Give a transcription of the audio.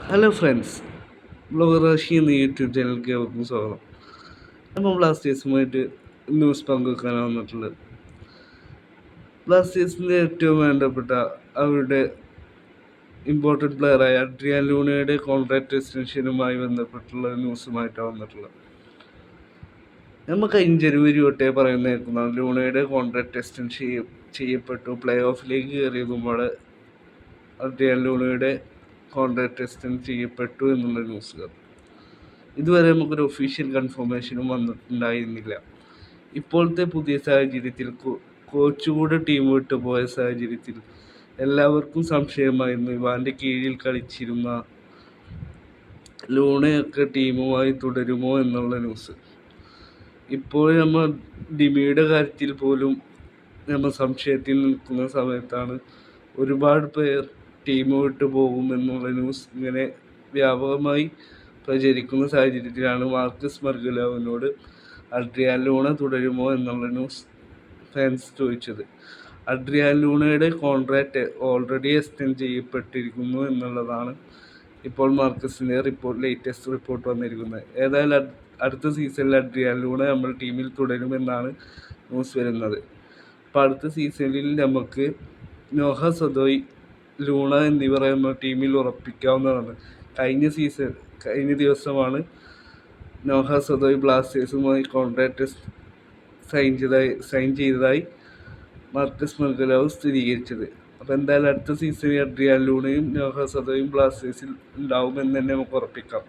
Hello friends, blogger Rashi എന്ന YouTube ചാനലിലേക്ക് ഏവർക്കും സ്വാഗതം. നമ്മൾ ബ്ലാസ്റ്റേഴ്സുമായിട്ട് ന്യൂസ് പങ്കുവെക്കാനാണ് വന്നിട്ടുള്ളത്. ബ്ലാസ്റ്റേഴ്സിൻ്റെ ഏറ്റവും വേണ്ടപ്പെട്ട അവരുടെ ഇമ്പോർട്ടൻറ്റ് പ്ലെയറായ അഡ്രിയാൻ ലൂണയുടെ കോൺട്രാക്ട് എക്സ്റ്റൻഷനുമായി ബന്ധപ്പെട്ടുള്ള ന്യൂസുമായിട്ടാണ് വന്നിട്ടുള്ളത്. നമ്മൾ കഴിഞ്ഞ ജനുവരി തൊട്ടേ പറയുന്നതാണ് ലൂണയുടെ കോൺട്രാക്ട് എക്സ്റ്റൻഷൻ ചെയ്യപ്പെട്ടു. പ്ലേ ഓഫിലേക്ക് കയറിയതുമ്പോൾ അഡ്രിയാൻ ലൂണയുടെ കോൺട്രാക്ട് എക്സ്റ്റെൻഡ് ചെയ്യപ്പെട്ടു എന്നുള്ള ന്യൂസുകൾ. ഇതുവരെ നമുക്കൊരു ഒഫീഷ്യൽ കൺഫർമേഷനും വന്നിട്ടുണ്ടായിരുന്നില്ല. ഇപ്പോഴത്തെ പുതിയ സാഹചര്യത്തിൽ കോച്ച് കൂടെ ടീം വിട്ടു പോയ സാഹചര്യത്തിൽ എല്ലാവർക്കും സംശയമായിരുന്നു ഇവാൻ്റെ കീഴിൽ കളിച്ചിരുന്ന ലൂണയൊക്കെ ടീമുമായി തുടരുമോ എന്നുള്ള ന്യൂസ്. ഇപ്പോൾ നമ്മൾ ഡിമിയുടെ കാര്യത്തിൽ പോലും നമ്മൾ സംശയത്തിൽ നിൽക്കുന്ന സമയത്താണ് ഒരുപാട് പേർ ടീം വിട്ട് പോകുമെന്നുള്ള ന്യൂസ് ഇങ്ങനെ വ്യാപകമായി പ്രചരിക്കുന്ന സാഹചര്യത്തിലാണ് മാർക്കസ് മർഗലാവിനോട് അഡ്രിയാൻ ലൂണ തുടരുമോ എന്നുള്ള ന്യൂസ് ഫാൻസ് ചോദിച്ചത്. അഡ്രിയാൻ ലൂണയുടെ കോൺട്രാക്റ്റ് ഓൾറെഡി എക്സ്റ്റെൻഡ് ചെയ്യപ്പെട്ടിരിക്കുന്നു എന്നുള്ളതാണ് ഇപ്പോൾ മാർക്കസിൻ്റെ ലേറ്റസ്റ്റ് റിപ്പോർട്ട് വന്നിരിക്കുന്നത്. ഏതായാലും അടുത്ത സീസണിൽ അഡ്രിയാൻ ലൂണ നമ്മൾ ടീമിൽ തുടരുമെന്നാണ് ന്യൂസ് വരുന്നത്. അപ്പോൾ അടുത്ത സീസണിൽ നമുക്ക് നോഹ സദോയ്, ലൂണ എന്നിവർ നമ്മൾ ടീമിൽ ഉറപ്പിക്കാവുന്നതാണ്. കഴിഞ്ഞ ദിവസമാണ് നോഹ സദോയ് ബ്ലാസ്റ്റേഴ്സുമായി കോൺട്രാക്ട് സൈൻ ചെയ്തതായി മാർക്കസ് മർഗലാവ് സ്ഥിരീകരിച്ചത്. അപ്പോൾ എന്തായാലും അടുത്ത സീസണിൽ അഡ്രിയാൻ ലൂണയും നോഹ സദോയും ബ്ലാസ്റ്റേഴ്സിൽ ഉണ്ടാവുമെന്ന് തന്നെ നമുക്ക് ഉറപ്പിക്കാം.